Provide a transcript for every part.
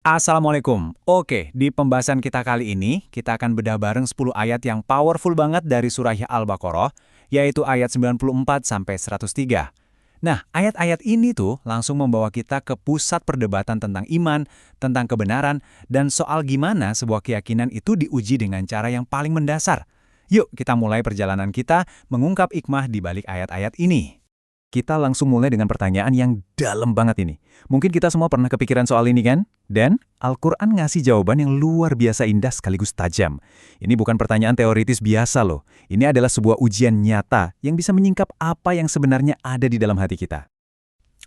Assalamualaikum. Oke, di pembahasan kita kali ini, kita akan bedah bareng 10 ayat yang powerful banget dari surah Al-Baqarah, yaitu ayat 94 sampai 103. Nah, ayat-ayat ini tuh langsung membawa kita ke pusat perdebatan tentang iman, tentang kebenaran, dan soal gimana sebuah keyakinan itu diuji dengan cara yang paling mendasar. Yuk, kita mulai perjalanan kita mengungkap hikmah di balik ayat-ayat ini. Kita langsung mulai dengan pertanyaan yang dalam banget ini. Mungkin kita semua pernah kepikiran soal ini kan? Dan Al-Quran ngasih jawaban yang luar biasa indah sekaligus tajam. Ini bukan pertanyaan teoritis biasa loh. Ini adalah sebuah ujian nyata yang bisa menyingkap apa yang sebenarnya ada di dalam hati kita.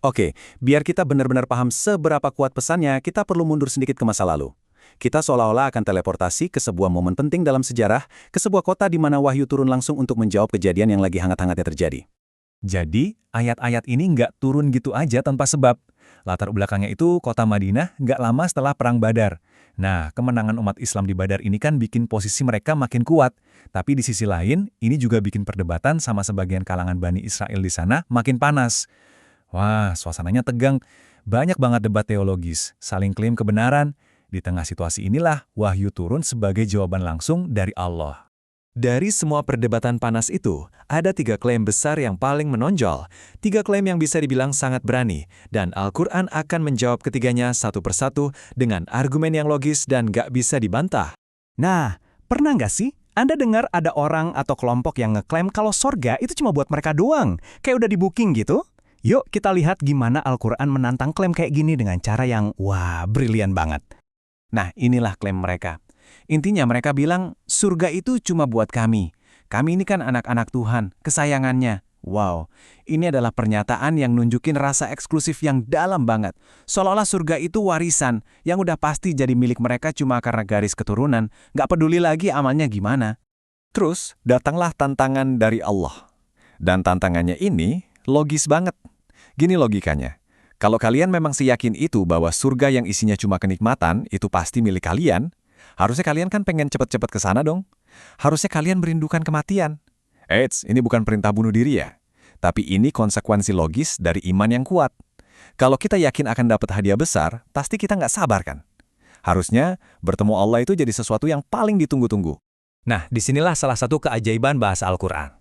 Oke, biar kita benar-benar paham seberapa kuat pesannya, kita perlu mundur sedikit ke masa lalu. Kita seolah-olah akan teleportasi ke sebuah momen penting dalam sejarah, ke sebuah kota di mana wahyu turun langsung untuk menjawab kejadian yang lagi hangat-hangatnya terjadi. Jadi, ayat-ayat ini nggak turun gitu aja tanpa sebab. Latar belakangnya itu kota Madinah nggak lama setelah Perang Badar. Nah, kemenangan umat Islam di Badar ini kan bikin posisi mereka makin kuat. Tapi di sisi lain, ini juga bikin perdebatan sama sebagian kalangan Bani Israel di sana makin panas. Wah, suasananya tegang. Banyak banget debat teologis, saling klaim kebenaran. Di tengah situasi inilah, wahyu turun sebagai jawaban langsung dari Allah. Dari semua perdebatan panas itu, ada 3 klaim besar yang paling menonjol. 3 klaim yang bisa dibilang sangat berani, dan Al-Quran akan menjawab ketiganya satu persatu dengan argumen yang logis dan gak bisa dibantah. Nah, pernah nggak sih Anda dengar ada orang atau kelompok yang ngeklaim kalau sorga itu cuma buat mereka doang? Kayak udah di-booking gitu? Yuk kita lihat gimana Al-Quran menantang klaim kayak gini dengan cara yang, wah, brilian banget. Nah, inilah klaim mereka. Intinya mereka bilang, surga itu cuma buat kami. Kami ini kan anak-anak Tuhan, kesayangannya. Wow, ini adalah pernyataan yang nunjukin rasa eksklusif yang dalam banget. Seolah-olah surga itu warisan, yang udah pasti jadi milik mereka cuma karena garis keturunan. Nggak peduli lagi amalnya gimana. Terus, datanglah tantangan dari Allah. Dan tantangannya ini logis banget. Gini logikanya. Kalau kalian memang seyakin itu bahwa surga yang isinya cuma kenikmatan, itu pasti milik kalian, harusnya kalian kan pengen cepet-cepet ke sana dong. Harusnya kalian merindukan kematian. Eits, ini bukan perintah bunuh diri ya. Tapi ini konsekuensi logis dari iman yang kuat. Kalau kita yakin akan dapat hadiah besar, pasti kita nggak sabar kan? Harusnya bertemu Allah itu jadi sesuatu yang paling ditunggu-tunggu. Nah, disinilah salah satu keajaiban bahasa Al-Quran.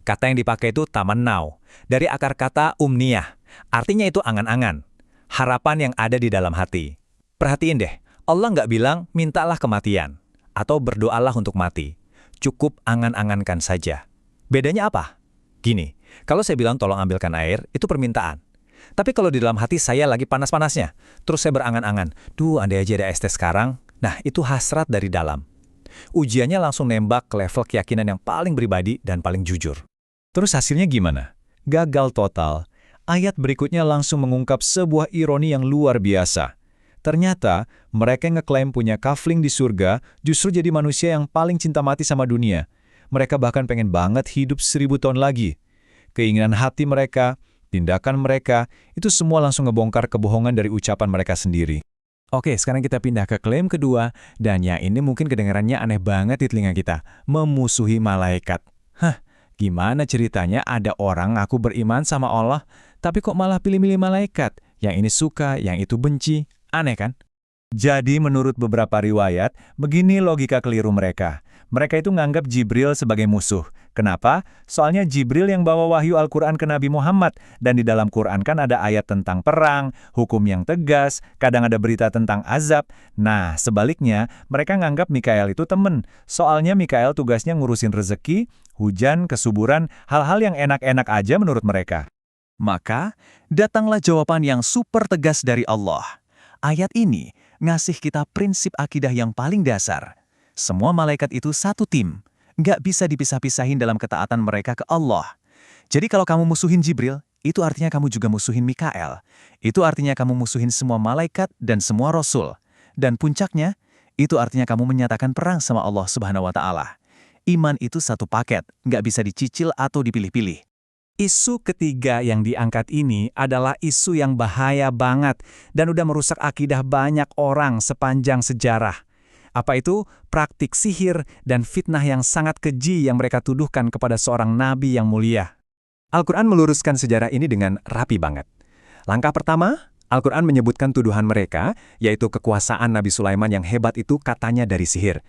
Kata yang dipakai itu tamannau, dari akar kata umniyah. Artinya itu angan-angan, harapan yang ada di dalam hati. Perhatiin deh, Allah nggak bilang, mintalah kematian, atau berdoalah untuk mati. Cukup angan-angankan saja. Bedanya apa? Gini, kalau saya bilang tolong ambilkan air, itu permintaan. Tapi kalau di dalam hati saya lagi panas-panasnya, terus saya berangan-angan, andai aja ada es teh sekarang, nah itu hasrat dari dalam. Ujiannya langsung nembak ke level keyakinan yang paling pribadi dan paling jujur. Terus hasilnya gimana? Gagal total. Ayat berikutnya langsung mengungkap sebuah ironi yang luar biasa. Ternyata, mereka yang ngeklaim punya kafling di surga justru jadi manusia yang paling cinta mati sama dunia. Mereka bahkan pengen banget hidup 1000 tahun lagi. Keinginan hati mereka, tindakan mereka, itu semua langsung ngebongkar kebohongan dari ucapan mereka sendiri. Oke, sekarang kita pindah ke klaim kedua, dan yang ini mungkin kedengarannya aneh banget di telinga kita. Memusuhi malaikat. Gimana ceritanya ada orang ngaku beriman sama Allah, tapi kok malah pilih-pilih malaikat? Yang ini suka, yang itu benci. Aneh kan? Jadi menurut beberapa riwayat, begini logika keliru mereka. Mereka itu nganggap Jibril sebagai musuh. Kenapa? Soalnya Jibril yang bawa wahyu Al-Quran ke Nabi Muhammad. Dan di dalam Quran kan ada ayat tentang perang, hukum yang tegas, kadang ada berita tentang azab. Nah, sebaliknya, mereka nganggap Mikael itu temen. Soalnya Mikael tugasnya ngurusin rezeki, hujan, kesuburan, hal-hal yang enak-enak aja menurut mereka. Maka, datanglah jawaban yang super tegas dari Allah. Ayat ini ngasih kita prinsip akidah yang paling dasar. Semua malaikat itu satu tim, nggak bisa dipisah-pisahin dalam ketaatan mereka ke Allah. Jadi kalau kamu musuhin Jibril, itu artinya kamu juga musuhin Mikael. Itu artinya kamu musuhin semua malaikat dan semua rasul. Dan puncaknya, itu artinya kamu menyatakan perang sama Allah Subhanahu wa Ta'ala. Iman itu satu paket, nggak bisa dicicil atau dipilih-pilih. Isu ketiga yang diangkat ini adalah isu yang bahaya banget dan udah merusak akidah banyak orang sepanjang sejarah. Apa itu? Praktik sihir dan fitnah yang sangat keji yang mereka tuduhkan kepada seorang nabi yang mulia. Al-Quran meluruskan sejarah ini dengan rapi banget. Langkah pertama, Al-Quran menyebutkan tuduhan mereka, yaitu kekuasaan Nabi Sulaiman yang hebat itu katanya dari sihir.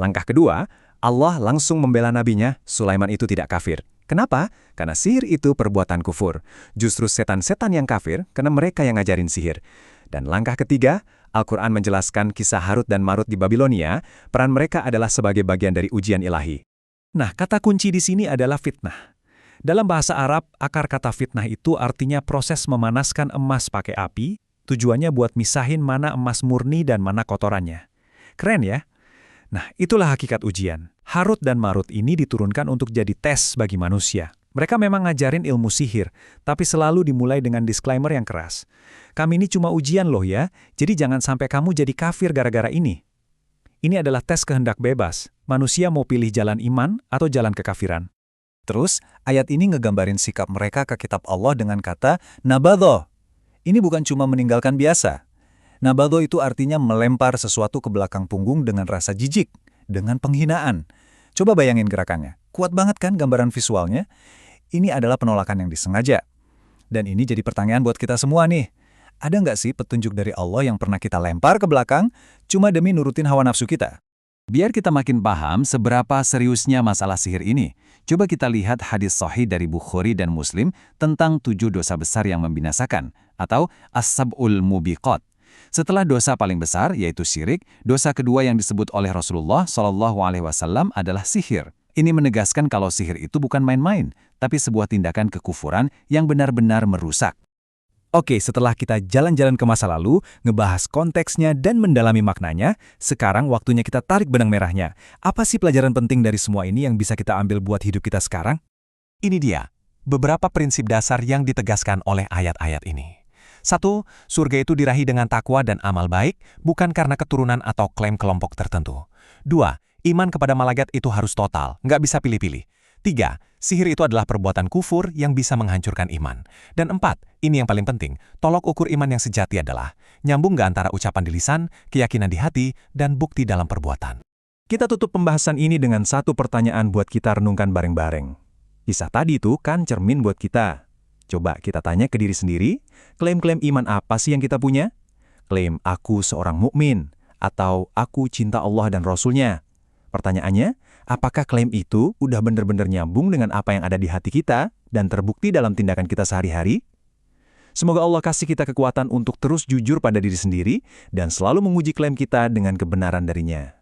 Langkah kedua, Allah langsung membela nabinya, Sulaiman itu tidak kafir. Kenapa? Karena sihir itu perbuatan kufur. Justru setan-setan yang kafir, karena mereka yang ngajarin sihir. Dan langkah ketiga, Al-Quran menjelaskan kisah Harut dan Marut di Babilonia, peran mereka adalah sebagai bagian dari ujian ilahi. Nah, kata kunci di sini adalah fitnah. Dalam bahasa Arab, akar kata fitnah itu artinya proses memanaskan emas pakai api, tujuannya buat misahin mana emas murni dan mana kotorannya. Keren ya? Nah, itulah hakikat ujian. Harut dan Marut ini diturunkan untuk jadi tes bagi manusia. Mereka memang ngajarin ilmu sihir, tapi selalu dimulai dengan disclaimer yang keras. Kami ini cuma ujian loh ya, jadi jangan sampai kamu jadi kafir gara-gara ini. Ini adalah tes kehendak bebas. Manusia mau pilih jalan iman atau jalan kekafiran. Terus, ayat ini ngegambarin sikap mereka ke kitab Allah dengan kata, nabadho. Ini bukan cuma meninggalkan biasa. Nabadho itu artinya melempar sesuatu ke belakang punggung dengan rasa jijik, dengan penghinaan. Coba bayangin gerakannya. Kuat banget kan gambaran visualnya? Ini adalah penolakan yang disengaja. Dan ini jadi pertanyaan buat kita semua nih. Ada nggak sih petunjuk dari Allah yang pernah kita lempar ke belakang cuma demi nurutin hawa nafsu kita? Biar kita makin paham seberapa seriusnya masalah sihir ini, coba kita lihat hadis sahih dari Bukhari dan Muslim tentang 7 dosa besar yang membinasakan, atau as-sab'ul mubiqat. Setelah dosa paling besar, yaitu syirik, dosa kedua yang disebut oleh Rasulullah SAW adalah sihir. Ini menegaskan kalau sihir itu bukan main-main, tapi sebuah tindakan kekufuran yang benar-benar merusak. Oke, setelah kita jalan-jalan ke masa lalu, ngebahas konteksnya dan mendalami maknanya, sekarang waktunya kita tarik benang merahnya. Apa sih pelajaran penting dari semua ini yang bisa kita ambil buat hidup kita sekarang? Ini dia, beberapa prinsip dasar yang ditegaskan oleh ayat-ayat ini. 1. Surga itu diraih dengan takwa dan amal baik, bukan karena keturunan atau klaim kelompok tertentu. 2. Iman kepada malaikat itu harus total, nggak bisa pilih-pilih. 3. Sihir itu adalah perbuatan kufur yang bisa menghancurkan iman. Dan 4. Ini yang paling penting, tolok ukur iman yang sejati adalah nyambung nggak antara ucapan di lisan, keyakinan di hati, dan bukti dalam perbuatan. Kita tutup pembahasan ini dengan satu pertanyaan buat kita renungkan bareng-bareng. Kisah tadi itu kan cermin buat kita. Coba kita tanya ke diri sendiri, klaim-klaim iman apa sih yang kita punya? Klaim aku seorang mukmin atau aku cinta Allah dan Rasul-Nya? Pertanyaannya, apakah klaim itu udah benar-benar nyambung dengan apa yang ada di hati kita dan terbukti dalam tindakan kita sehari-hari? Semoga Allah kasih kita kekuatan untuk terus jujur pada diri sendiri dan selalu menguji klaim kita dengan kebenaran darinya.